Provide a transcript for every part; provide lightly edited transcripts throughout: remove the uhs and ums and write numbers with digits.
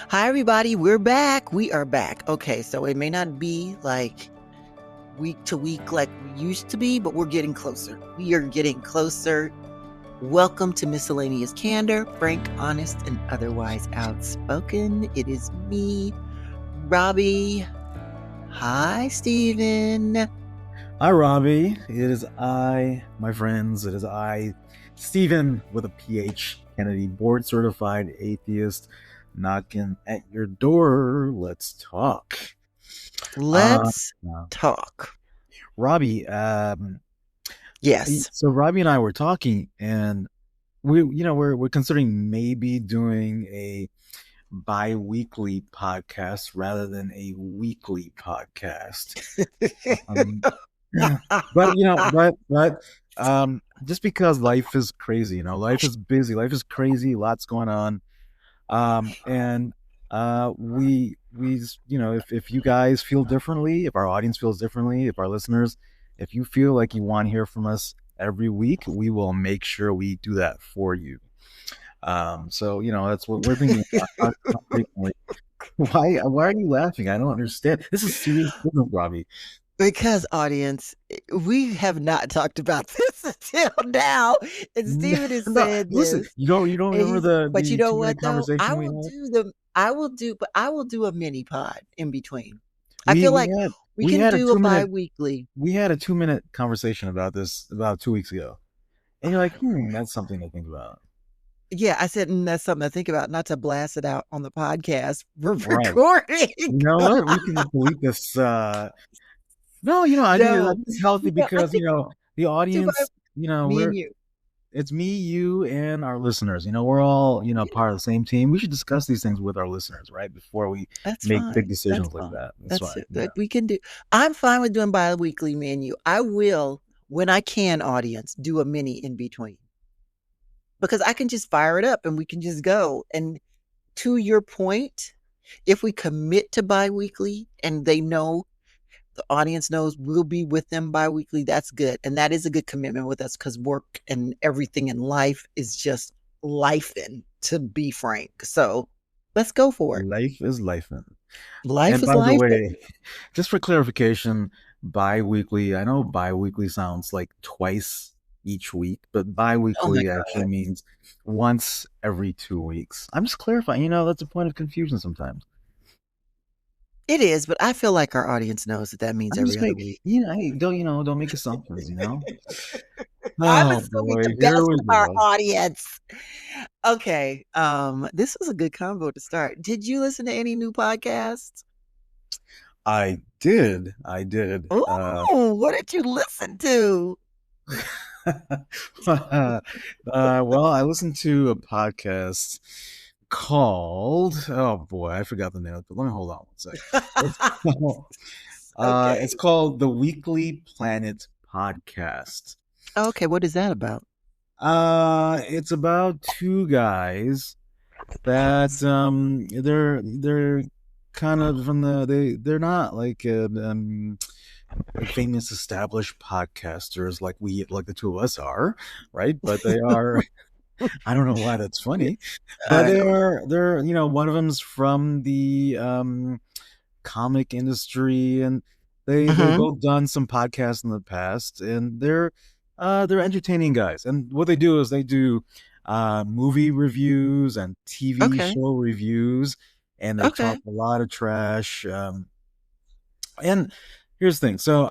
Hi, everybody. We're back. We are back. Okay, so it may not be like week to week like we used to be, but we're getting closer. We are getting closer. Welcome to Miscellaneous Candor, frank, honest, and otherwise outspoken. It is me, Robbie. Hi, Steven. Hi, Robbie. It is I, my friends. It is I, Stephen, with a PH, Kennedy, board certified atheist, knocking at your door. Let's talk. Let's Now, talk. Robbie. Yes. So Robbie and I were talking, and we're considering maybe doing a bi-weekly podcast rather than a weekly podcast. But just because life is crazy, life is busy, life is crazy, lots going on. And if you guys feel differently, if our audience feels differently, if our listeners, if you feel like you want to hear from us every week, we will make sure we do that for you. So that's what we're thinking about frequently. Why are you laughing? I don't understand. This is serious business, Robbie. Because, audience, we have not talked about this until now, and Steven has said Listen, this. you don't remember the But you know 2 minute what though? conversation we had? I will do a mini pod in between. I We feel we like had we we can had a do a 2 minute bi-weekly. we had a 2 minute conversation about this about 2 weeks ago, and you're like, that's something to think about. Yeah, I said that's something to think about, not to blast it out on the podcast. We're Right. recording. You know what? We can delete this. No, I think it's healthy because the audience. Me and you. It's me, you, and our listeners. We're all part of the same team. We should discuss these things with our listeners, right, before we make big decisions like that. That's fine. Yeah. We can do. I'm fine with doing bi-weekly, me and you. I will, when I can, audience, do a mini in between, because I can just fire it up and we can just go. And to your point, if we commit to bi-weekly and they know, the audience knows we'll be with them bi-weekly, that's good. And that is a good commitment with us, because work and everything in life is just lifing, to be frank. So let's go for it. Life is lifing. Life And is by life. the way, just for clarification, bi-weekly, I know bi-weekly sounds like twice each week, but bi-weekly actually means once every 2 weeks. I'm just clarifying, that's a point of confusion sometimes. It is, but I feel like our audience knows that means every other week. Don't make assumptions, I'm assuming the best of our audience. Okay, this was a good combo to start. Did you listen to any new podcasts? I did. Oh, what did you listen to? Well, I listened to a podcast called, oh boy, I forgot the name, but let me hold on one second. It's called the Weekly Planet Podcast. Okay, what is that about? It's about two guys that they're kind of from they're not like famous established podcasters like the two of us are, right? But they are. I don't know why that's funny, but they're one of them's from the comic industry, and they've both done some podcasts in the past, and they're entertaining guys. And what they do is they do movie reviews and TV show reviews, and they talk a lot of trash. And here's the thing. So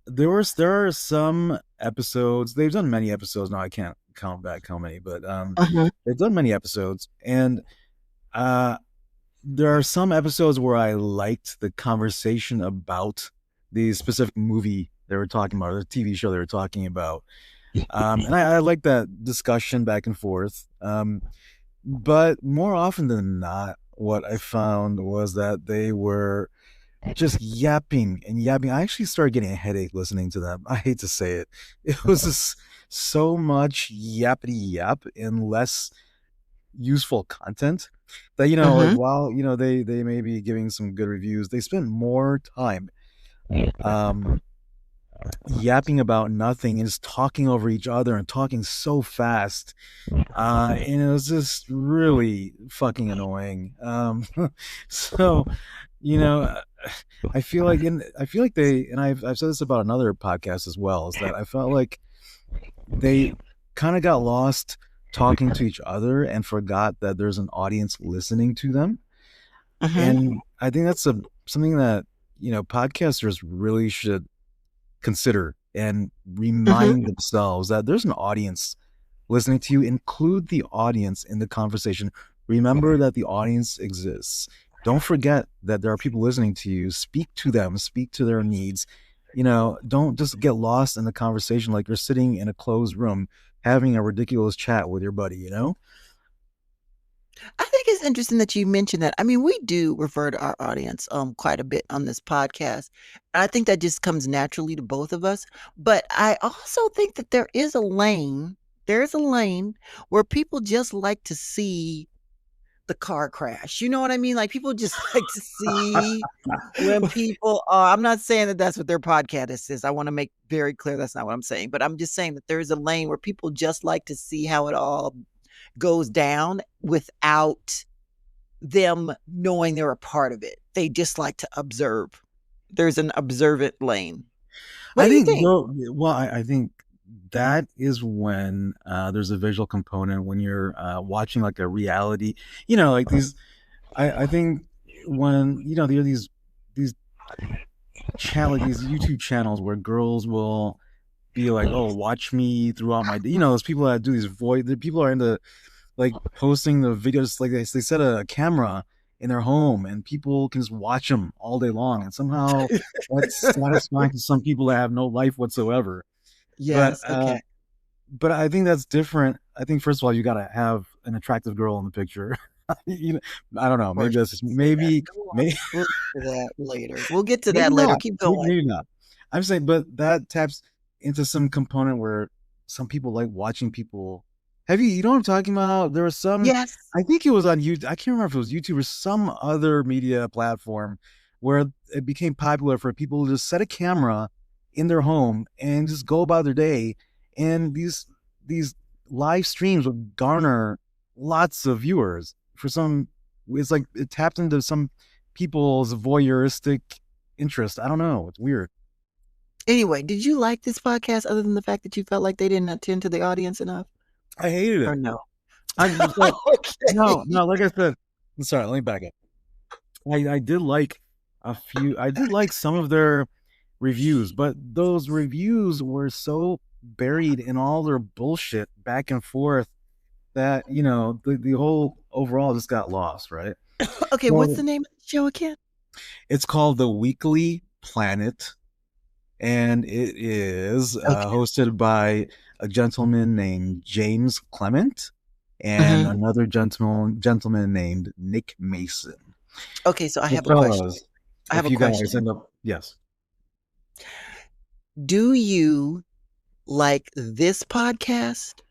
there are some episodes. They've done many episodes now. I can't count back how many, but they've done many episodes, and there are some episodes where I liked the conversation about the specific movie they were talking about, or the TV show they were talking about. And I like that discussion back and forth. But more often than not, what I found was that they were just yapping and yapping. I actually started getting a headache listening to them. I hate to say it. It was just so much yappity yap and less useful content that, like, while, they may be giving some good reviews, they spend more time yapping about nothing and just talking over each other and talking so fast. And it was just really fucking annoying. So, you know, I feel like they, and I've said this about another podcast as well, is that I felt like they kind of got lost talking to each other and forgot that there's an audience listening to them. Mm-hmm. And I think that's something that, podcasters really should consider and Mm-hmm. remind themselves that there's an audience listening to you. Include the audience in the conversation. Remember that the audience exists. Don't forget that there are people listening to you. Speak to them, speak to their needs. Don't just get lost in the conversation like you're sitting in a closed room having a ridiculous chat with your buddy. I think it's interesting that you mentioned that. I mean, we do refer to our audience quite a bit on this podcast. I think that just comes naturally to both of us. But I also think that there's a lane where people just like to see the car crash. You know what I mean? Like people just like to see when people are, I'm not saying that that's what their podcast is. I want to make very clear that's not what I'm saying, but I'm just saying that there is a lane where people just like to see how it all goes down without them knowing they're a part of it. They just like to observe. There's an observant lane. What I do you think think? well, I think that is when there's a visual component when you're watching like a reality, like these. I think when there are these like these YouTube channels where girls will be like, "Oh, watch me throughout my day." Those people that do these voice. The people are into like posting the videos like they set a camera in their home and people can just watch them all day long, and somehow that's satisfying to some people that have no life whatsoever. But Yes. Okay. but I think that's different. I think first of all you got to have an attractive girl in the picture. you know, I don't know. Of course, Maybe that's you just say that. maybe Go on. maybe We'll get to that later. We'll get to that maybe later. not. Keep Maybe, going. maybe not. I'm saying, but that taps into some component where some people like watching people. You know what I'm talking about? There was some, Yes. I think it was on YouTube. I can't remember if it was YouTube or some other media platform where it became popular for people to just set a camera in their home and just go about their day. And these live streams would garner lots of viewers for some. It's like it tapped into some people's voyeuristic interest. I don't know. It's weird. Anyway, did you like this podcast other than the fact that you felt like they didn't attend to the audience enough I hated or it. no? I'm so no, Okay. no. Like I said, I'm sorry. Let me back up. I did like a few. I did like some of their reviews, but those reviews were so buried in all their bullshit back and forth that the whole overall just got lost. Right. Okay, what's So the name of the show again? it's called the Weekly Planet, and it is Okay. hosted by a gentleman named James Clement and Mhm. another gentleman named Nick Mason. Okay, so I So, have a question. fellas, I have if a you guys question. end up, yes, Do you like this podcast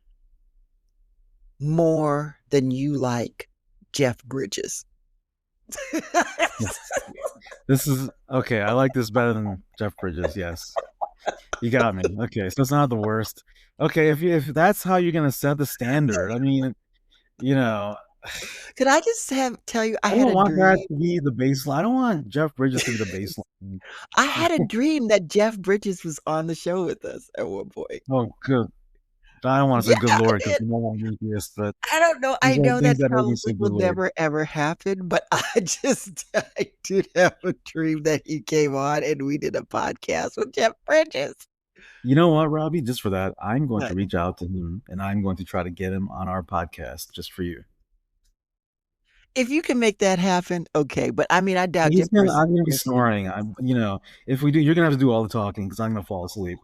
more than you like Jeff Bridges? this is okay. I like this better than Jeff Bridges. Yes, you got me. Okay, so it's not the worst. Okay, if that's how you're gonna set the standard, I mean, you know, Could I just have tell you I I had don't a want that dream. to be the baseline. I don't want Jeff Bridges to be the baseline. I had a dream that Jeff Bridges was on the show with us at one point. Oh, good. I don't want to say Yeah, good I lord because did. I'm not an atheist, but I don't know. there's I like know things that that make me probably say good will lord. never ever happen, but I did have a dream that he came on and we did a podcast with Jeff Bridges. You know what, Robbie? Just for that, I'm going to But reach out to him and I'm going to try to get him on our podcast just for you. if you can make that happen, okay. But I mean, I doubt He's Jeff gonna. Bridges I'm gonna be is listening. snoring. If we do, you're gonna have to do all the talking because I'm gonna fall asleep.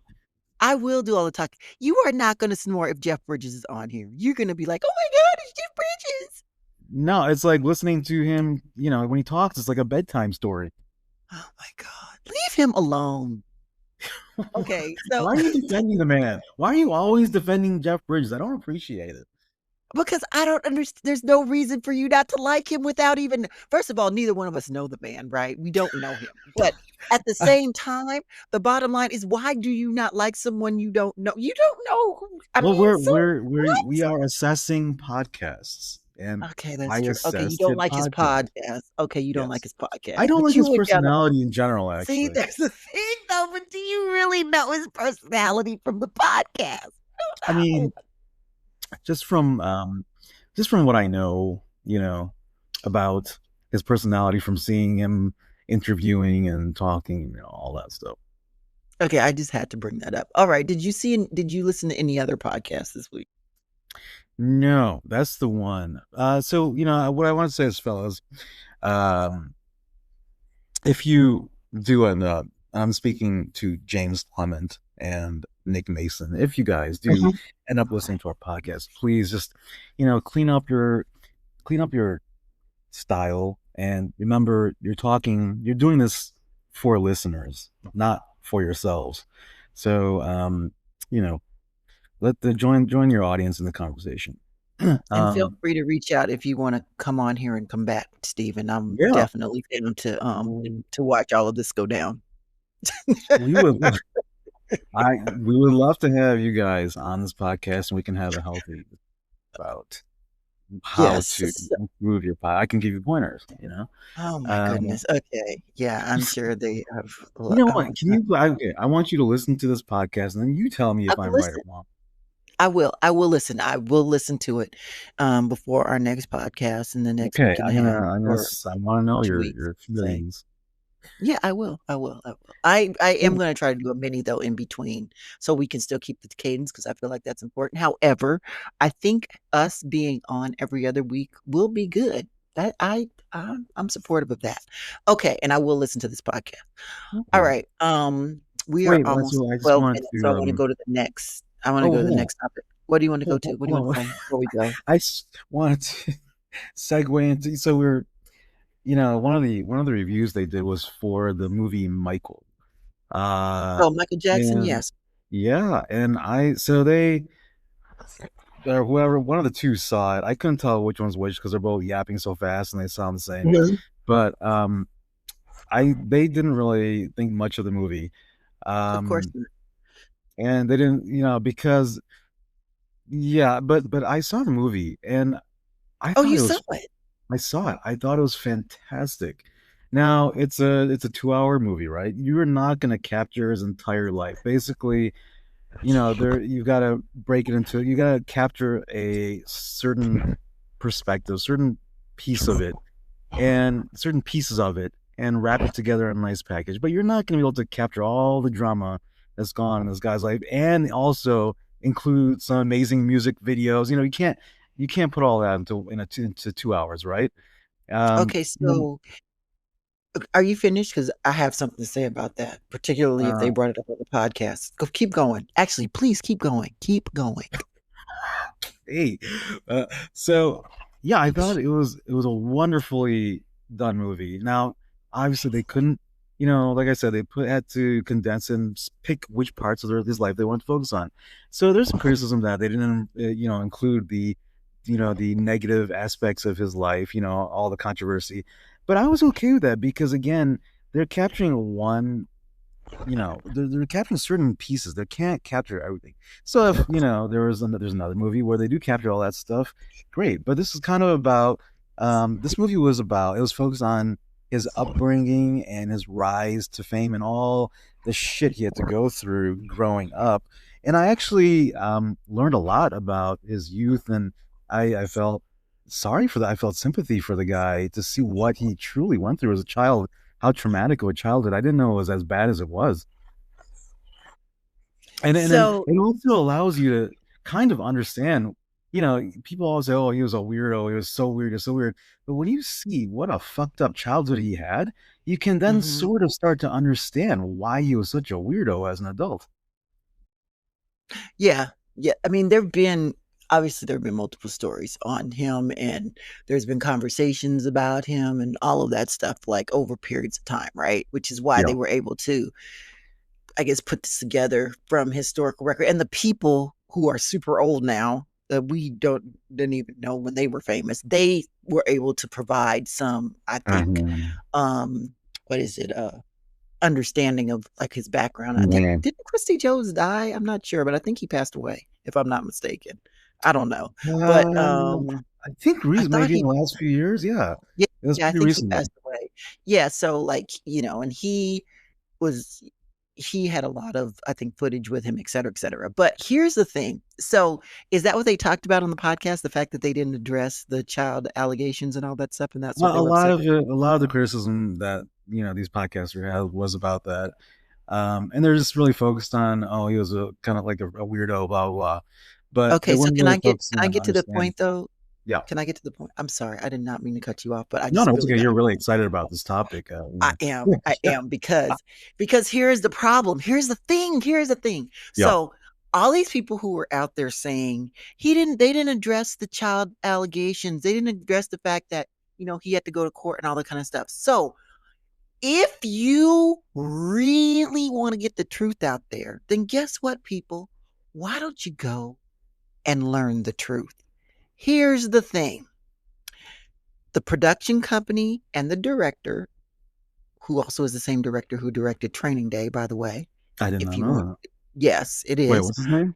I will do all the talking. You are not going to snore if Jeff Bridges is on here. You're going to be like, "Oh my God, it's Jeff Bridges!" No, it's like listening to him. When he talks, it's like a bedtime story. Oh my God, leave him alone. Okay, so Why are you defending the man? Why are you always defending Jeff Bridges? I don't appreciate it. Because I don't understand. There's no reason for you not to like him without even. First of all, neither one of us know the man, right? We don't know him. But at the same time, the bottom line is, why do you not like someone you don't know? You don't know who. I Well, mean, we're so we're we what? we are assessing podcasts, and Okay, I that's true. Okay, you assessed don't his like his podcast. podcast. Okay, you don't like Yes. his I podcast, don't but like you his would never. personality in general, See, actually. there's the thing though. But do you really know his personality from the podcast? I No. mean, just from just from what I know, about his personality from seeing him interviewing and talking, all that stuff. Okay, I just had to bring that up. All right, did you listen to any other podcasts this week? No, that's the one. So what I want to say is, fellas, um, if you do end up, I'm speaking to James Clement and Nick Mason. If you guys do Mhm. end up listening to our podcast, please just, clean up your style, and remember, you're doing this for listeners, not for yourselves. So, you know, join your audience in the conversation. And feel um, free to reach out if you want to come on here and come back, Stephen. I'm yeah, definitely down we to watch all of this go down. we would. We would love to have you guys on this podcast, and we can have a healthy about how Yes. to improve your pod. I can give you pointers. Oh my Um, goodness. Okay. Yeah, I'm sure they have. you know what? Can you? Okay, I want you to listen to this podcast, and then you tell me I if will I'm right or listen. wrong. I will. I will listen. I will listen to it before our next podcast in the next Okay, week and a I'm gonna, half or I want to know 2 weeks, your say. feelings. Yeah, I will. I will. I will. I am Well, going to try to do a mini though in between, so we can still keep the cadence because I feel like that's important. However, I think us being on every other week will be good. That I'm supportive of that. Okay, and I will listen to this podcast. All okay. right. We are Wait, almost so I just 12 wanted minutes, so I to want to go to the next. I want to oh, go to the hold on. next topic. What do you want to go Hold, to? What do you want hold to on. say before we go? Wanted to segue into, so we're, one of the reviews they did was for the movie Michael. Uh Oh, Michael Jackson. and Yes. yeah, and so they, or whoever, one of the two saw it. I couldn't tell which one's which because they're both yapping so fast and they sound the same. Mhm. But they didn't really think much of the movie. Of course Um not. and they didn't, because, yeah, but I saw the movie, and I Oh, thought you it saw was it. I saw it. I thought it was fantastic. Now, it's a 2-hour movie, right? You're not going to capture his entire life. Basically, there, you got to capture a certain perspective, certain piece of it, and certain pieces of it, and wrap it together in a nice package. But you're not going to be able to capture all the drama that's gone in this guy's life, and also include some amazing music videos. You can't put all that into 2 hours, right? Um, Okay, mm, so are you finished? Because I have something to say about that, particularly if they uh, brought it up on the podcast. Go, keep going. Actually, please keep going. Keep going. hey, uh, so yeah, I thought it was a wonderfully done movie. Now, obviously, they couldn't, like I said, had to condense and pick which parts of his life they wanted to focus on. So there's some criticism that they didn't, include the negative aspects of his life, all the controversy. But I was okay with that because, again, they're capturing one, they're capturing certain pieces. They can't capture everything. So if there's another movie where they do capture all that stuff, great. But this is kind of about, this movie was about, it was focused on his upbringing and his rise to fame and all the shit he had to go through growing up. And I actually, learned a lot about his youth, and I felt sorry for that. I felt sympathy for the guy to see what he truly went through as a child, how traumatic of a childhood. I didn't know it was as bad as it was. And then So, it also allows you to kind of understand, people always say, "Oh, he was a weirdo. He was so weird. He's so weird." But when you see what a fucked up childhood he had, you can then mhm. sort of start to understand why he was such a weirdo as an adult. Yeah, yeah. I mean, there have been multiple stories on him, and there's been conversations about him and all of that stuff, like over periods of time, right? Which is why Yeah. they were able to, I guess, put this together from historical record. And the people who are super old now we didn't even know when they were famous. They were able to provide some, I think, Mhm. um, what is it? Understanding of like his background. I think Yeah. didn't Christy Jones die? I'm not sure, but I think he passed away, if I'm not mistaken. I don't know, but I think I thought maybe in he the last few years. Yeah, yeah, it was yeah, I pretty think he recently. passed away. Yeah, so like, and was he had a lot of, I think, footage with him, et cetera, et cetera. But here's the thing. So is that what they talked about on the podcast? The fact that they didn't address the child allegations and all that stuff, and that's what Well, they were upset with? a lot of the criticism that these podcasters had was about that, and they're just really focused on, oh, he was a kind of like a weirdo, blah blah blah, but they Okay, so weren't really focusing can I on get to the understanding. point though? Yeah, Can I get to the point? I'm sorry, I did not mean to cut you off, but I no, just no, it's really okay. got You're to really excited about this topic. I am because here's the problem. Here's the thing. Here's the thing. Yeah, So all these people who were out there saying they didn't address the child allegations. They didn't address the fact that, he had to go to court and all that kind of stuff. So if you really want to get the truth out there, then guess what, people? Why don't you go and learn the truth? Here's the thing. The production company and the director, who also is the same director who directed Training Day, by the way. I did If not you know want, that. yes, it Wait, is what's his name?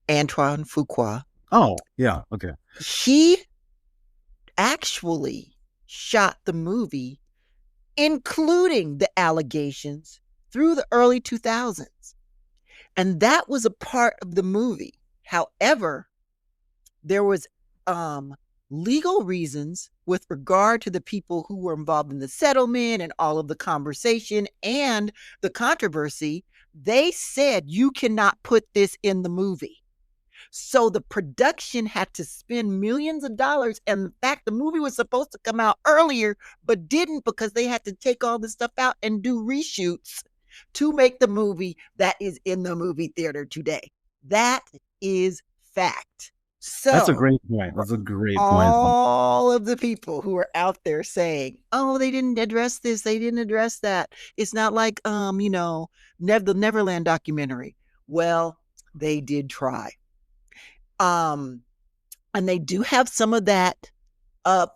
Antoine Fuqua. Oh, yeah, okay. He actually shot the movie, including the allegations, through the early 2000s. And that was a part of the movie. However, there was legal reasons with regard to the people who were involved in the settlement and all of the conversation and the controversy. They said you cannot put this in the movie. So the production had to spend millions of dollars. And in fact, the movie was supposed to come out earlier, but didn't, because they had to take all this stuff out and do reshoots to make the movie that is in the movie theater today. That is fact. That's a So great point. for That's a great point. all of the people who are out there saying, "Oh, they didn't address this, they didn't address that. It's not like the Neverland documentary." Well, they did try. Um, and they do have some of that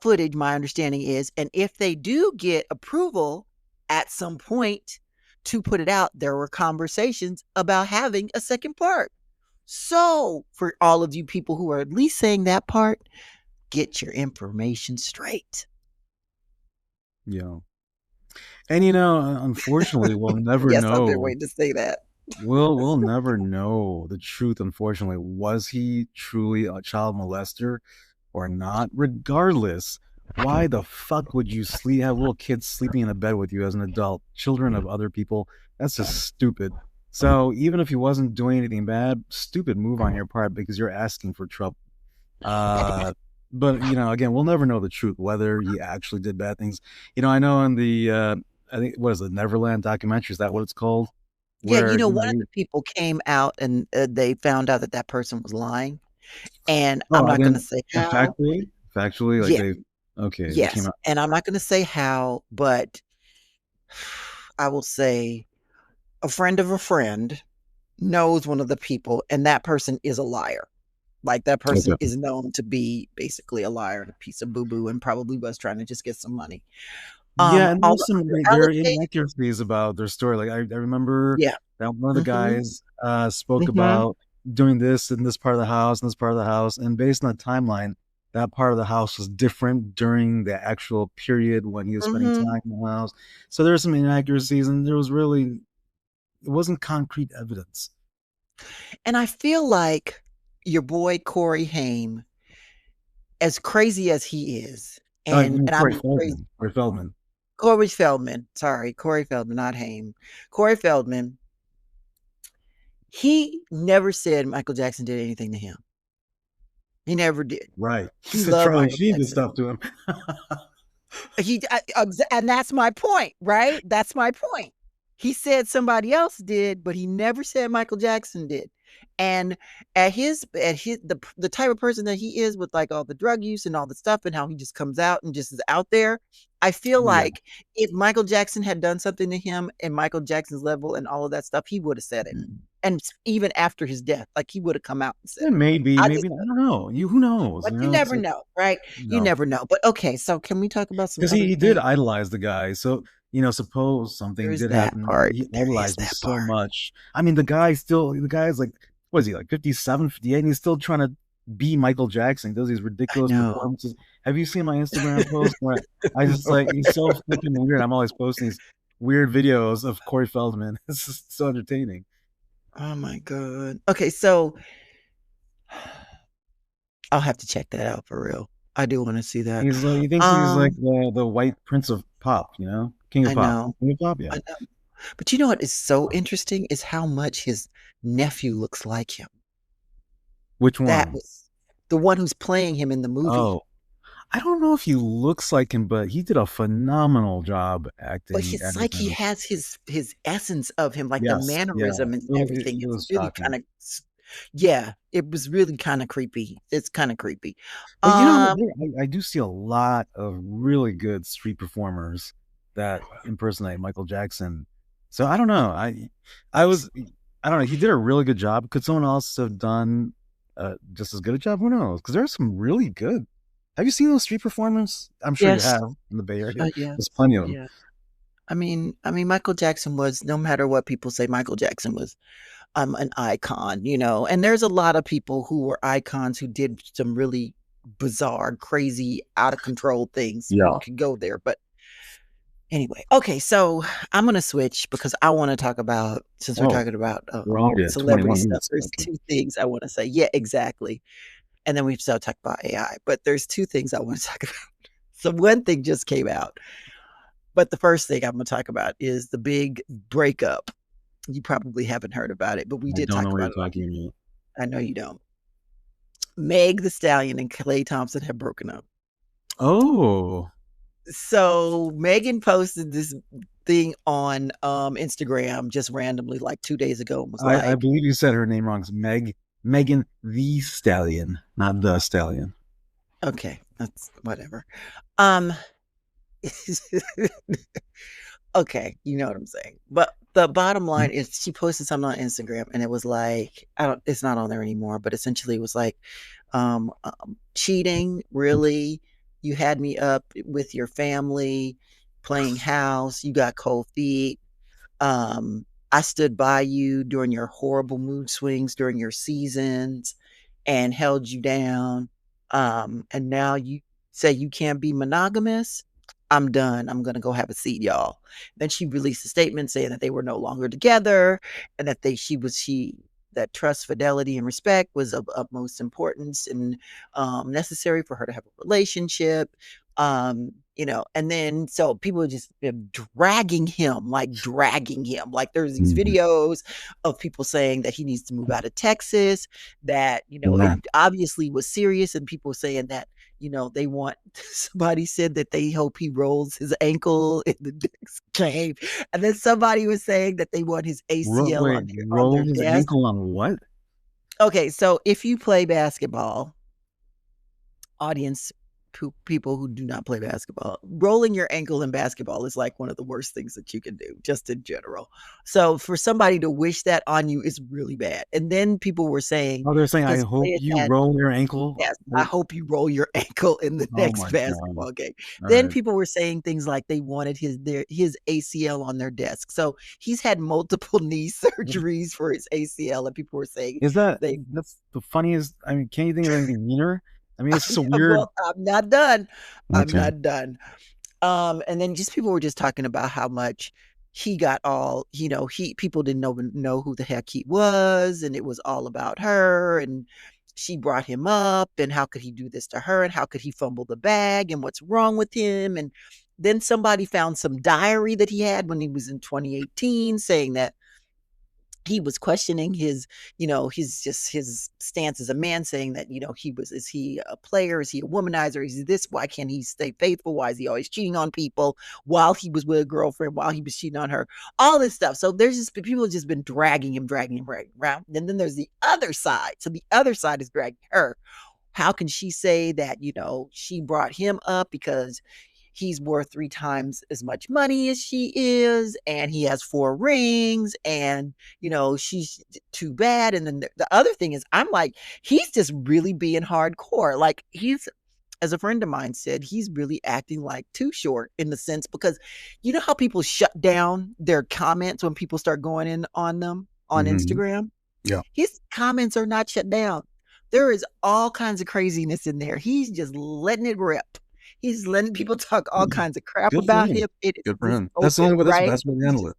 footage, my understanding is. And if they do get approval at some point to put it out, there were conversations about having a second part. So, for all of you people who are at least saying that part, get your information straight. Yeah. And unfortunately, we'll never Yes, I've been know. waiting to say that. We'll never know the truth, unfortunately. Was he truly a child molester or not? Regardless, why the fuck would you have little kids sleeping in a bed with you as an adult, children of other people? That's just stupid. So even if he wasn't doing anything bad, stupid move on your part because you're asking for trouble. But again, we'll never know the truth whether he actually did bad things. I know in the I think what is the Neverland documentary? Is that what it's called? Yeah, Where one of the people came out and they found out that that person was lying. And I'm oh, I not going to didn't say how. factually like Yeah, they came yes. out. And I'm not going to say how, but I will say a friend of a friend knows one of the people, and that person is a liar. Like, that person Okay. is known to be basically a liar and a piece of boo boo, and probably was trying to just get some money. Yeah, and All there's the some other there are allegations, inaccuracies about their story. Like I remember yeah. that one of the Mm-hmm. guys spoke Mm-hmm. about doing this in this part of the house and this part of the house, and based on the timeline, that part of the house was different during the actual period when he was spending Mm-hmm. time in the house. So there were some inaccuracies, and it wasn't concrete evidence. And I feel like your boy Corey Haim, as crazy as he is, You mean and Corey I'm crazy. Feldman. Corey Feldman. Corey Feldman, sorry, Corey Feldman, not Haim. Corey Feldman, he never said Michael Jackson did anything to him. He never did. Right. He He said loved Charlie Michael Sheen did Jackson. stuff to him. And that's my point, right? That's my point. He said somebody else did, but he never said Michael Jackson did. And the type of person that he is, with like all the drug use and all the stuff and how he just comes out and just is out there, I feel Yeah. like if Michael Jackson had done something to him and Michael Jackson's level and all of that stuff, he would have said it. And even after his death, like he would have come out and said It it. may be, I maybe, just, I don't know. Who knows? but you It's never like, know, right? You no. never know. But okay, so can we talk about some Because other he did things? idolize the guy. So, suppose something There's did that happen. part. He There is idolized him that so part. much. I mean, the guy's like, what is he, like 57, 58, and he's still trying to be Michael Jackson. He does these I ridiculous know. performances. Have you seen my Instagram post where I just like, he's so flipping weird. I'm always posting these weird videos of Corey Feldman. It's just so entertaining. Oh my god. Okay, so I'll have to check that out for real. I do want to see that. He's like, he thinks he's like Um, the white prince of pop, king of I pop. know. King of pop, yeah. I know. But you know what is so interesting is how much his nephew looks like him. Which That one? was the one who's playing him in the movie. Oh, I don't know if he looks like him, but he did a phenomenal job But acting it's like he everything. has his essence of him, like the Yes, yeah. mannerism and everything. It It's was really shocking. kind of, yeah, it was really kind of creepy. It's kind of creepy. But Um, I do see a lot of really good street performers that impersonate Michael Jackson. So I don't know. I was I don't know. He did a really good job. Could someone else have done just as good a job? Who knows? Because there are some really good. Have you seen those street performers? I'm sure you yes, have in the Bay Area. yes, There's plenty of them. yeah. I mean, Michael Jackson was, no matter what people say, Michael Jackson was an icon, and there's a lot of people who were icons who did some really bizarre, crazy, out of control things. We Yeah. could go there, but anyway, okay, so I'm gonna switch because I want to talk about, since we're Oh, talking about we're already at celebrity 21 stuff. minutes. There's Okay. two things I want to say. Yeah, exactly. And then we've still talked about AI, but there's two things I want to talk about. So one thing just came out, but the first thing I'm gonna talk about is the big breakup. You probably haven't heard about it, but we I did don't know talk what you're about it. talking about. I know you don't. Meg the Stallion and Klay Thompson have broken up. Oh, So Megan posted this thing on Instagram just randomly like 2 days ago and was I like, believe you said her name wrong. It's Megan the Stallion, not the Stallion. okay, that's whatever. Um okay, you know what I'm saying. But the bottom line is she posted something on Instagram and it was like, it's not on there anymore, but essentially it was like, cheating, really? You had me up with your family, playing house, you got cold feet. I stood by you during your horrible mood swings during your seasons and held you down. And now you say you can't be monogamous. I'm done. I'm gonna go have a seat, y'all. Then she released a statement saying that they were no longer together and that she that trust, fidelity, and respect was of utmost importance and necessary for her to have a relationship. And then so people just been dragging him. Like there's these Mhm. videos of people saying that he needs to move out of Texas, that, Yeah. it obviously was serious, and people saying that, they want, somebody said that they hope he rolls his ankle in the next game. And then somebody was saying that they want his ACL Wait, on their rolled his desk. ankle on what? Okay, so if you play basketball, audience, people who do not play basketball, rolling your ankle in basketball is like one of the worst things that you can do, just in general. So for somebody to wish that on you is really bad. And then people were saying, Oh, they're saying, I because hope Clay has you had, roll your ankle. yes, I hope you roll your ankle in the Oh next my God. basketball game. All Then right. people were saying things like they wanted his ACL on their desk. So he's had multiple knee surgeries for his ACL, and people were saying Is that they that's the funniest? I mean, can't you think of anything meaner? I mean, it's just a weird. well, I'm not done. I'm Okay. not done. And then just people were just talking about how much he got all, people didn't know who the heck he was, and it was all about her, and she brought him up, and how could he do this to her, and how could he fumble the bag, and what's wrong with him? And then somebody found some diary that he had when he was in 2018 saying that he was questioning his stance as a man, saying that, is he a player? Is he a womanizer? Is he this? Why can't he stay faithful? Why is he always cheating on people while he was with a girlfriend, while he was cheating on her? All this stuff. So there's just people have just been dragging him around. And then there's the other side. So the other side is dragging her. How can she say that, she brought him up because he's worth 3 times as much money as she is, and he has 4 rings, and she's too bad. And then the other thing is, I'm like, he's just really being hardcore. Like, he's, as a friend of mine said, he's really acting like Too Short in the sense, because you know how people shut down their comments when people start going in on them on Hmm. Instagram? Yeah. His comments are not shut down. There is all kinds of craziness in there. He's just letting it rip. He's letting people talk all kinds of crap Good for about him. him. It is Good for just him. That's the open, only way. That's the right? best way to He's handle just it.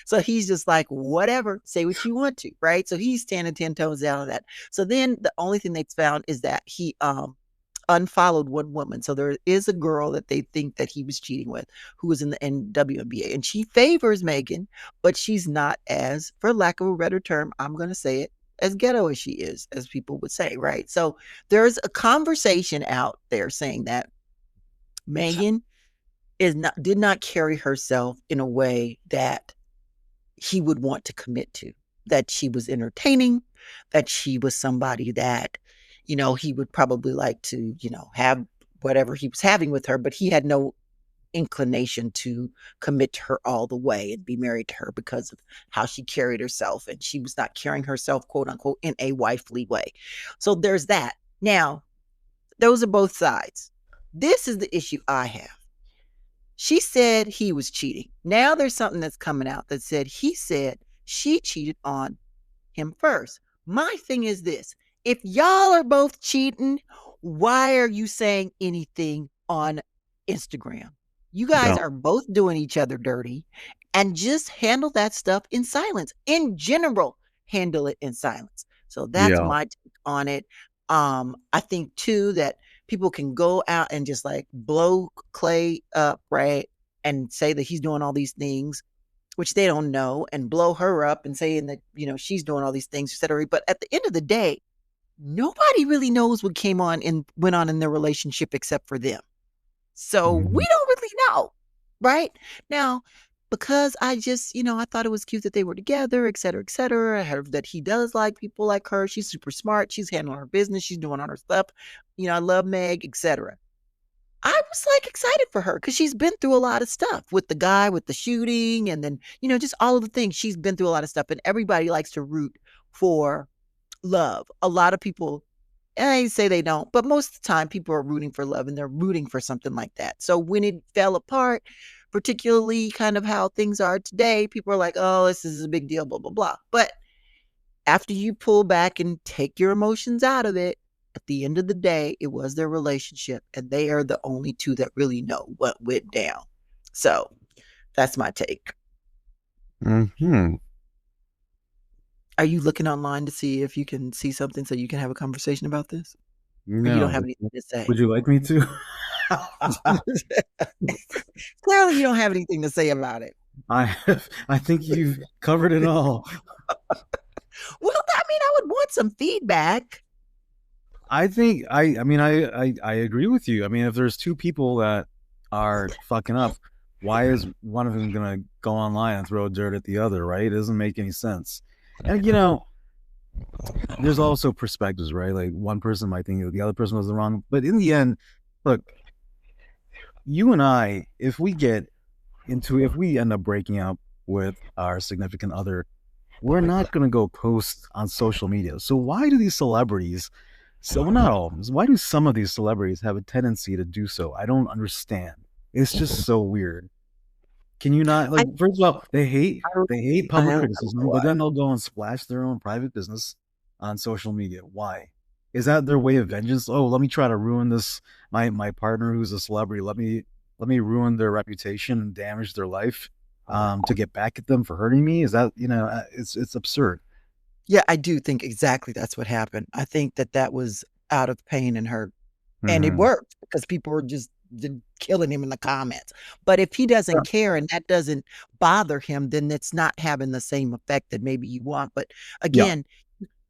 so he's just like, whatever, say what you want to, right? So he's standing 10 toes down on that. So then the only thing they found is that he unfollowed one woman. So there is a girl that they think that he was cheating with, who was in the WNBA, and she favors Megan, but she's not, as, for lack of a better term, I'm going to say it, as ghetto as she is, as people would say, right? So there's a conversation out there saying that Megan did not carry herself in a way that he would want to commit to, that she was entertaining, that she was somebody that, he would probably like to, have whatever he was having with her, but he had no inclination to commit to her all the way and be married to her because of how she carried herself. And she was not carrying herself, quote unquote, in a wifely way. So there's that. Now, those are both sides. This is the issue I have. She said he was cheating. Now there's something that's coming out that said he said she cheated on him first. My thing is this: if y'all are both cheating, why are you saying anything on Instagram? You guys Yeah. are both doing each other dirty, and just handle that stuff in silence. In general, handle it in silence. So that's Yeah. my take on it. I think too that people can go out and just like blow Klay up, right? And say that he's doing all these things, which they don't know, and blow her up and saying that, she's doing all these things, etc. But at the end of the day, nobody really knows what came on and went on in their relationship except for them. So we Mhm. don't really know, right? Now, because I just, I thought it was cute that they were together, et cetera, et cetera. I heard that he does like people like her. She's super smart. She's handling her business. She's doing all her stuff. I love Meg, etc. I was like excited for her because she's been through a lot of stuff with the guy with the shooting, and then, just all of the things. She's been through a lot of stuff, and everybody likes to root for love. A lot of people, and I say they don't, but most of the time people are rooting for love, and they're rooting for something like that. So when it fell apart, particularly kind of how things are today, people are like, oh, this is a big deal, blah, blah, blah. But after you pull back and take your emotions out of it, at the end of the day, it was their relationship, and they are the only two that really know what went down. So that's my take. Hmm. Are you looking online to see if you can see something so you can have a conversation about this? Or you don't have No. anything to say? Would you like me to? Clearly, you don't have anything to say about it. I think you've covered it all. Well, I mean, I would want some feedback. I think I mean I agree with you. I mean, if there's two people that are fucking up, why is one of them gonna go online and throw dirt at the other, right? It doesn't make any sense. And there's also perspectives, right? Like one person might think that the other person was the wrong, but in the end, look, you and I, if we end up breaking up with our significant other, we're not going to go post on social media. So why do these celebrities, so well, not all of them, why do some of these celebrities have a tendency to do so? I don't understand. It's just so weird. Can you not, I, like, first of all, I don't, they hate I public don't know criticism, but why. then they'll go and splash their own private business on social media. Why? Is that their way of vengeance? Oh, let me try to ruin this my partner who's a celebrity. Let me ruin their reputation and damage their life to get back at them for hurting me. Is that, it's absurd. Yeah, I do think exactly that's what happened. I think that that was out of pain and hurt. And it Mm-hmm. worked because people were just killing him in the comments. But if he doesn't care and that doesn't bother him, then it's not having the same effect that maybe you want. But Yeah. again,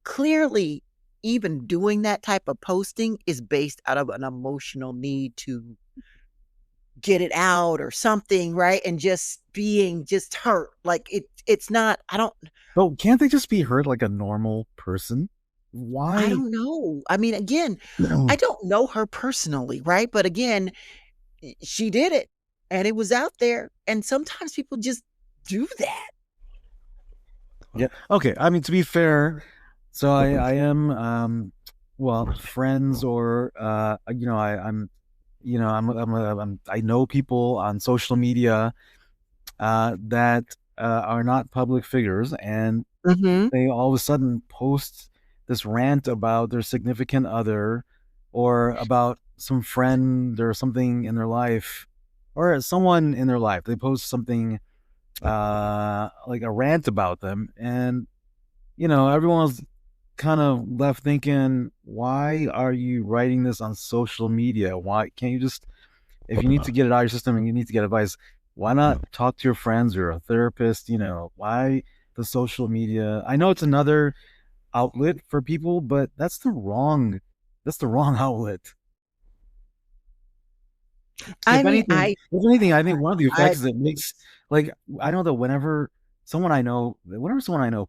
clearly, even doing that type of posting is based out of an emotional need to get it out or something, right? And just being just hurt. Like it's not, But can't they just be hurt like a normal person? I Why? don't know. I mean, again, I No. don't know her personally, right? But again, she did it, and it was out there. And sometimes people just do that. Yeah. Okay. I mean, to be fair, so I am well, friends or I'm I know people on social media that are not public figures, and Mm-hmm. they all of a sudden post this rant about their significant other or about some friend or something in their life or someone in their life. They post something like a rant about them, and everyone's kind of left thinking, why are you writing this on social media? Why can't you just, if you need to get it out of your system and you need to get advice, why not talk to your friends or a therapist? Why the social media? I know it's another outlet for people, but that's the wrong outlet. I mean, If anything, I think one of the I, effects is it makes, like, I know that whenever someone I know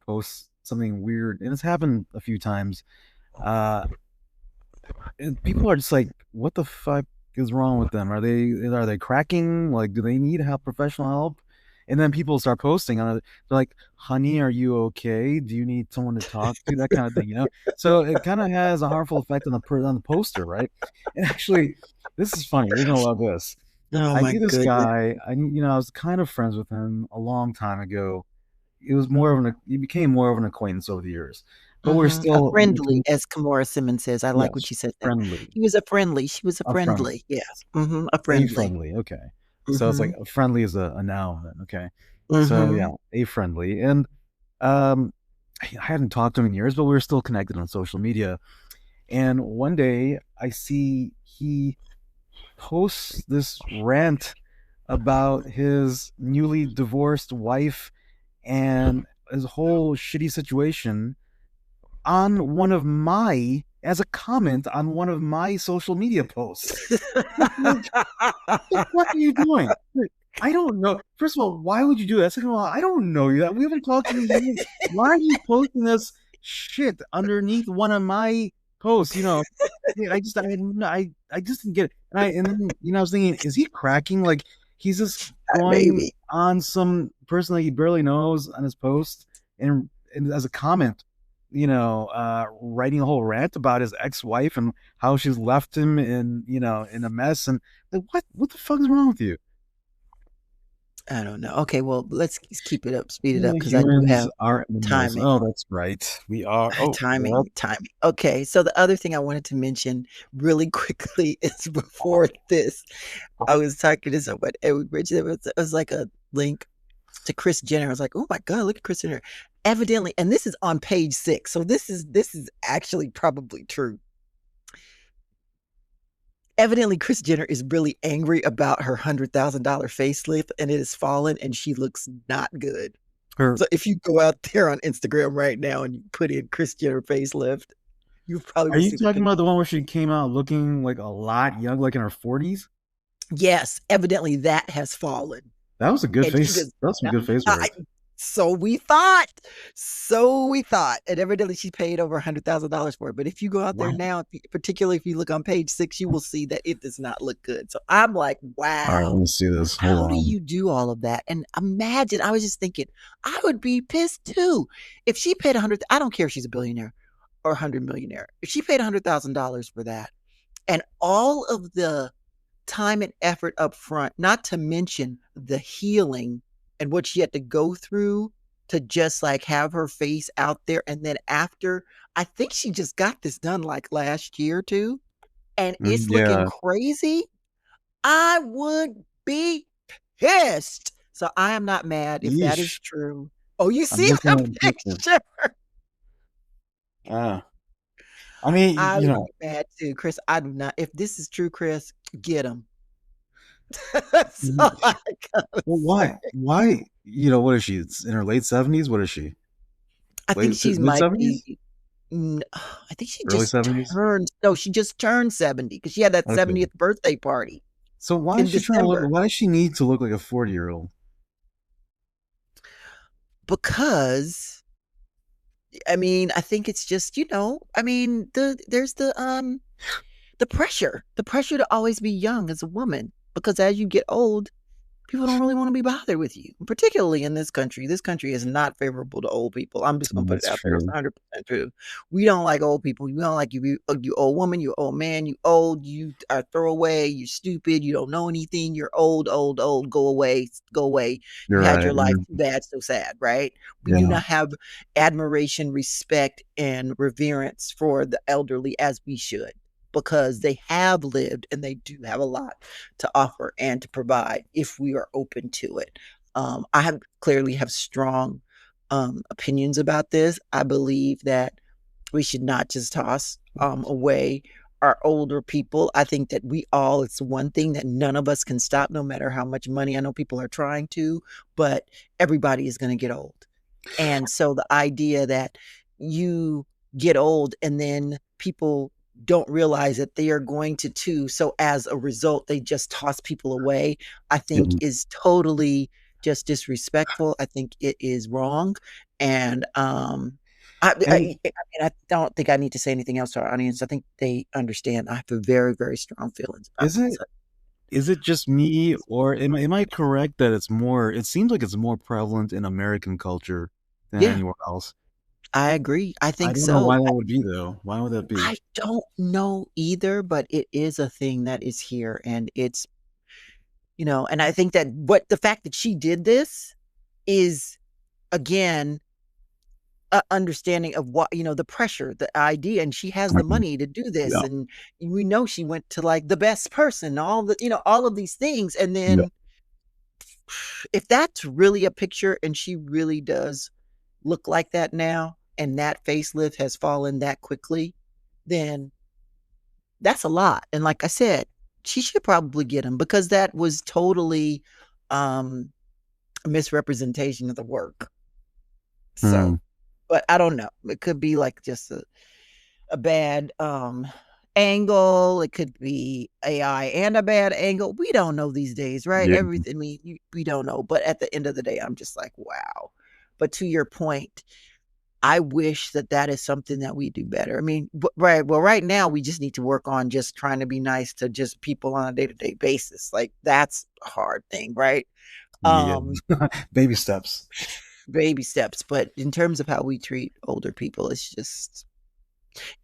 posts something weird, and it's happened a few times, uh, and people are just like, "What the fuck is wrong with them? Are they cracking? Like, do they need help, professional help?" And then people start posting on it. They're like, "Honey, are you okay? Do you need someone to talk to?" That kind of thing, So it kind of has a harmful effect on the poster, right? And actually, this is funny. You're gonna love this. oh I my knew this goodness. guy. I was kind of friends with him a long time ago. He became more of an acquaintance over the years, but we're Mhm. A still friendly, as Kamora Simmons says. I like yes, what you said there. friendly, He was a friendly. She was a a friendly, friendly. Yeah. Mhm. A a friendly. friendly. Okay, so it's like Mhm. a friendly is a noun then. Okay, so yeah, Mhm. a friendly, and um, I hadn't talked to him in years, but we were still connected on social media. And one day I see he posts this rant about his newly divorced wife and his whole shitty situation on one of my as a comment on one of my social media posts. Like, what the fuck are you doing? I don't know. First of all, why would you do that? Second of all, I don't know you. We haven't talked in years. Why are you posting this shit underneath one of my posts? I just didn't get it. And then I was thinking, is he cracking? Like he's just going Maybe. on some person that he barely knows on his post and as a comment, writing a whole rant about his ex-wife and how she's left him in a mess. And like, what the fuck is wrong with you? I don't know. Okay, well, let's keep it up, speed it up, because I do Humans have are animals. timing. Oh, that's right. We are. Oh, what? Timing. Okay, so the other thing I wanted to mention really quickly is before this, I was talking to someone, and it was like a link to Kris Jenner. I was like, oh my God, look at Kris Jenner. Evidently, and this is on page 6, so this is actually probably true. Evidently, Kris Jenner is really angry about her $100,000 facelift, and it has fallen, and she looks not good. Her, So if you go out there on Instagram right now and you put in Kris Jenner facelift, you probably are will you see the talking picture. about the one where she came out looking like a lot young, like in her 40s? Yes, evidently that has fallen. That was a good And she face. does That was some not, good face I, work. so we thought. So we thought. And evidently she paid over $100,000 for it. But if you go out there Wow. now, particularly if you look on page 6, you will see that it does not look good. So I'm like, All right, let wow, me see this. Hold how do on. you do all of that? And imagine, I was just thinking, I would be pissed too. If she paid 100, I don't care if she's a billionaire or 100 millionaire. If she paid $100,000 for that, and all of the time and effort up front, not to mention the healing and what she had to go through to just like have her face out there. And then after, I think she just got this done like last year too, and it's looking Yeah. crazy. I would be pissed. So I am not mad if that is Yeesh. true. Oh, you I'm see looking the at the picture. picture? Ah. I mean, I would be mad too, Chris. I do not. If this is true, Chris, get him. That's all I gotta well, say. Why? What is she? It's in her late 70s. What is she? I think Late she mid might 70s? be. I think she Early just 70s? turned. No, she just turned 70 because she had that Okay. 70th birthday party So why is in she trying to look? December. Why does she need to look like a 40-year-old? Because I mean, I think it's just I mean, there's the pressure to always be young as a woman because as you get old, people don't really want to be bothered with you, particularly in this country. This country is not favorable to old people. I'm just Oh, gonna put it that's out there. It's true. 100% true. We don't like old people. We don't like you. You old woman. You old man. You old. You are throwaway. You're stupid. You don't know anything. You're old, old, old. Go away. Go away. You You're had right. your life. Too bad. So sad. Right? We do Yeah. not have admiration, respect, and reverence for the elderly as we should, because they have lived and they do have a lot to offer and to provide if we are open to it. I have clearly have strong opinions about this. I believe that we should not just toss away our older people. I think that we all, it's one thing that none of us can stop, no matter how much money. I know people are trying to, but everybody is going to get old. And so the idea that you get old and then people don't realize that they are going to too. So as a result, they just toss people away, I think Yeah. is totally just disrespectful. I think it is wrong. And And I don't think I need to say anything else to our audience. I think they understand. I have very, very strong feelings about is it this. is it just me, or am I correct that it's more? It seems like it's more prevalent in American culture than Yeah, anywhere else. I agree. I I think don't know so. why that would be though. Why would that be? I don't know either, but it is a thing that is here. And it's, and I think that what the fact that she did this is, again, a understanding of what, the pressure, the idea, and she has the Mhm. money to do this. Yeah. And we know she went to like the best person, all of these things. And Yeah. then if that's really a picture and she really does look like that now, and that facelift has fallen that quickly, then that's a lot. And like I said, she should probably get him, because that was totally um a misrepresentation of the work. Hmm. So, but I don't know. It could be like just a bad angle. It could be AI and a bad angle. We don't know these days, right? Yeah. Everything we don't know. But at the end of the day, I'm just like, wow. But to your point, I wish that that is something that we do better. I mean, right. Well, right now we just need to work on just trying to be nice to just people on a day-to-day basis. Like that's a hard thing, right? Yeah. Um, Baby steps. baby steps. But in terms of how we treat older people, it's just,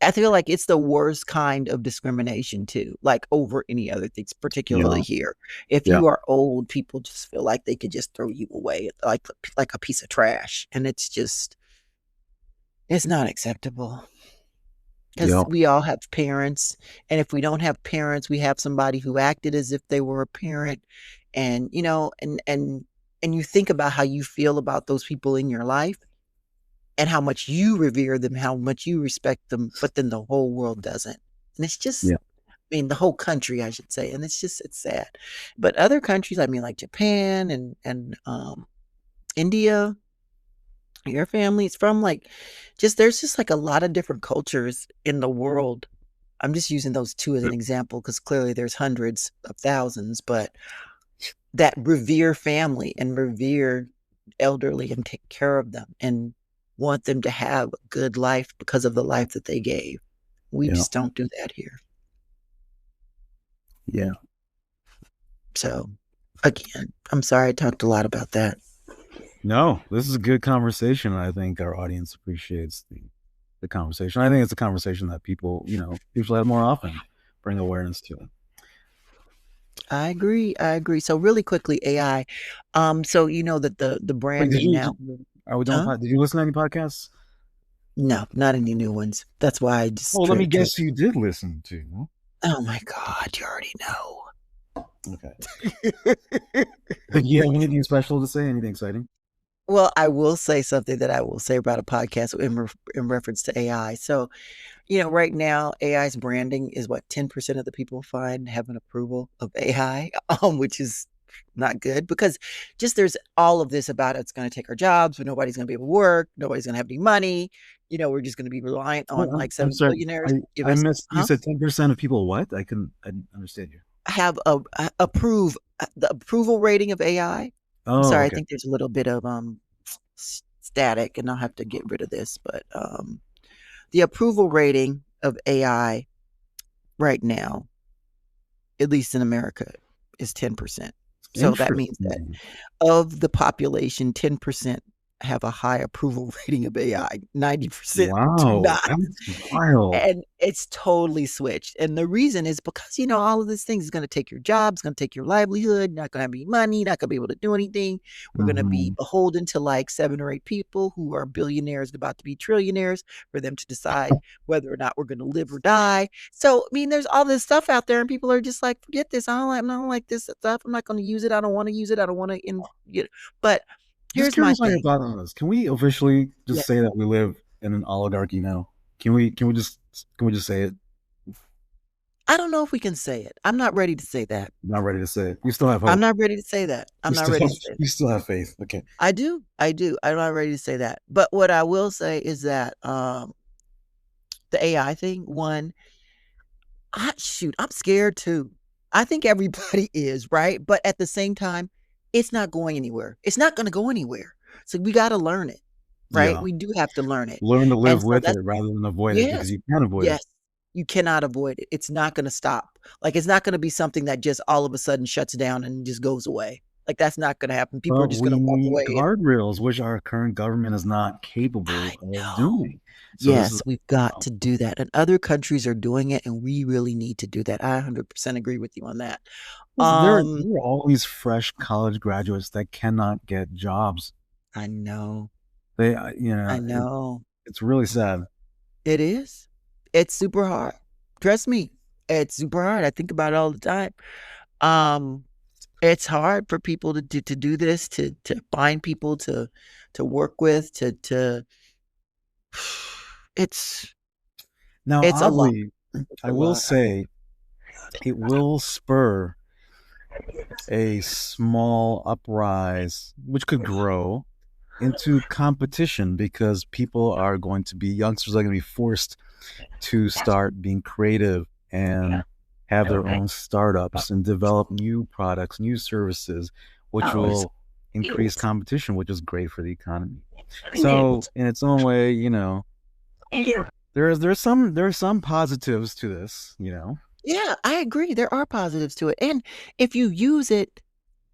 I feel like it's the worst kind of discrimination too, like over any other things, particularly Yeah. here. If Yeah. you are old, people just feel like they could just throw you away like a piece of trash. And it's just, it's not acceptable. Because Yeah. we all have parents, and if we don't have parents, we have somebody who acted as if they were a parent. And and you think about how you feel about those people in your life, and how much you revere them, how much you respect them, but then the whole world doesn't. And it's just, Yeah. I mean, the whole country, I should say. And it's sad. But other countries, I mean, like Japan and India, your family's from, like, just there's just like a lot of different cultures in the world. I'm just using those two as an example, because clearly there's hundreds of thousands, but that revere family and revere elderly and take care of them and want them to have a good life because of the life that they gave. We Yeah. just don't do that here. Yeah. So, again, I'm sorry I talked a lot about that. No, this is a good conversation. I think our audience appreciates the conversation. I think it's a conversation that people should have more often, bring awareness to it. I agree. I agree. So really quickly, AI. So you know that the Wait, branding now, are we doing, huh? did you listen to any podcasts? No, not any new ones. That's why I just Well, let me tried. guess you did listen to. Oh my God, you already know. Okay. Think you have anything special to say? Anything exciting? Well, I will say something that I will say about a podcast in reference to AI. So, right now, AI's branding is what 10% of the people find have an approval of AI, which is not good, because just there's all of this about it's going to take our jobs, but nobody's going to be able to work, nobody's going to have any money. We're just going to be reliant Wait, on I'm, like I'm seven sorry. billionaires I to give I us, missed. You huh? said 10% of people what? I didn't understand you. Have approve the approval rating of AI. I'm Oh, sorry, I okay. think there's a little bit of static, and I'll have to get rid of this, but the approval rating of AI right now, at least in America, is 10%. So that means that Interesting. of the population, 10% have a high approval rating of AI. 90% do Wow, not. that's wild. And it's totally switched. And the reason is because, all of these things is going to take your job, it's going to take your livelihood, not going to have any money, not going to be able to do anything. We're going to be Mhm. beholden to like 7 or 8 people who are billionaires about to be trillionaires for them to decide whether or not we're going to live or die. So, I mean, there's all this stuff out there and people are just like, forget this. I don't like this stuff. I'm not going to use it. I don't want to use it. I don't want to, but Just here's my curious on your thing. thought on this. Can we officially just say Yes. that we live in an oligarchy now? Can we just say it? I don't know if we can say it. I'm not ready to say that. I'm not ready to say it. You still have I'm hope. not ready to say that. You I'm not still ready have to say you that. still have faith. Okay. I do. I do. I'm not ready to say that. But what I will say is that the AI thing, one, I'm scared too. I think everybody is, right? But at the same time, it's not going anywhere. It's not going to go anywhere. So we got to learn it, right? Yeah. We do have to learn it. Learn to And live so with it that's, rather than avoid it because yes, you can't avoid it. yes, you cannot avoid it. It's not going to stop. Like, it's not going to be something that just all of a sudden shuts down and just goes away. Like, that's not going to happen. People are But just we going to walk need away. guardrails, which our current government is not I capable of know. doing. So this is Yes, we've got to do that. And other countries are doing it, and we really need to do that. I 100% agree with you on that. there are all these fresh college graduates that cannot get jobs. I know. They, I know. it's really sad. It is. It's super hard. Trust me. It's super hard. I think about it all the time. Um, it's hard for people to do this, to find people to work with, to it's Now, it's a lot. oddly, It's I a will lot. say it will spur a small uprise, which could grow into competition because youngsters are going to be forced to start being creative and have their own startups and develop new products, new services, which Oh, it's will increase cute. competition, which is great for the economy. So, in its own way, there's some positives to this. Yeah, I agree. There are positives to it. And if you use it,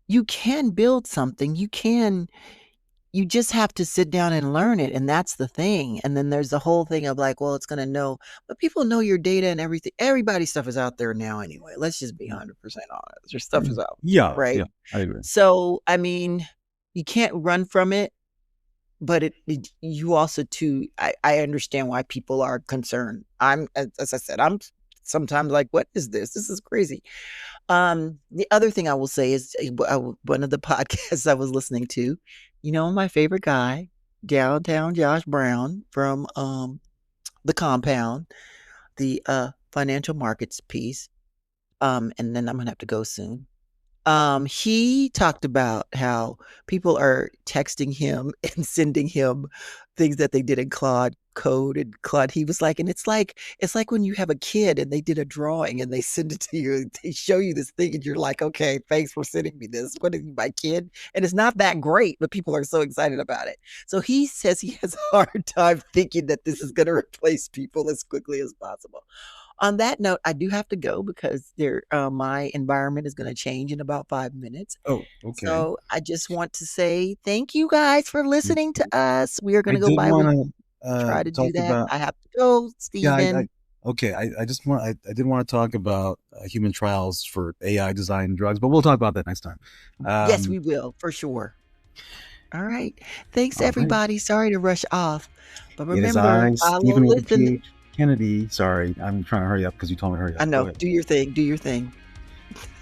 you can build something. You just have to sit down and learn it. And that's the thing. And then there's the whole thing of like, well, it's going to know, but people know your data and everything. Everybody's stuff is out there now anyway. Let's just be 100% honest. Your stuff is out, Yeah, right? yeah, I agree. So, I mean, you can't run from it, but you also too, I understand why people are concerned. As I said, I'm sometimes like, what is this? This is crazy. The other thing I will say is one of the podcasts I was listening to, my favorite guy, Downtown Josh Brown from the Compound, the financial markets piece. And then I'm gonna have to go soon. He talked about how people are texting him and sending him things that they did in Claude code and Claude. He was like, and it's like when you have a kid and they did a drawing and they send it to you, and they show you this thing and you're like, okay, thanks for sending me this. What is my kid? And it's not that great, but people are so excited about it. So he says he has a hard time thinking that this is going to replace people as quickly as possible. On that note, I do have to go because my environment is going to change in about 5 minutes. Oh, okay. So I just want to say thank you guys for listening to us. We are going I to go did bi-weekly. want Try to to do talk that. about I have to go, yeah. Stephen. Okay. I did want to talk about human trials for AI design drugs, but we'll talk about that next time. Yes, we Um, will for sure. All right. Thanks, all right. everybody. Sorry to rush off, but It is remember, I, follow, Stephen with the listen. PH Kennedy. Sorry, I'm trying to hurry up because you told me to hurry I up. Go know. ahead. Do your thing. Do your thing.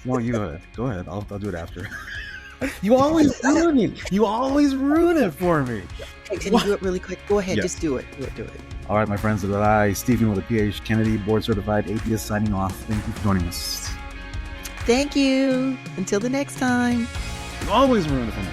No, you go ahead. Go ahead. I'll do it after. You always ruin it. You always ruin it for me. Hey, can you What? do it really quick? Go ahead. Yeah. Just do it. Do it. Do it. All right, my friends. It is I, Stephen with a PH Kennedy, board certified atheist, signing off. Thank you for joining us. Thank you. Until the next time. You always ruin it for me.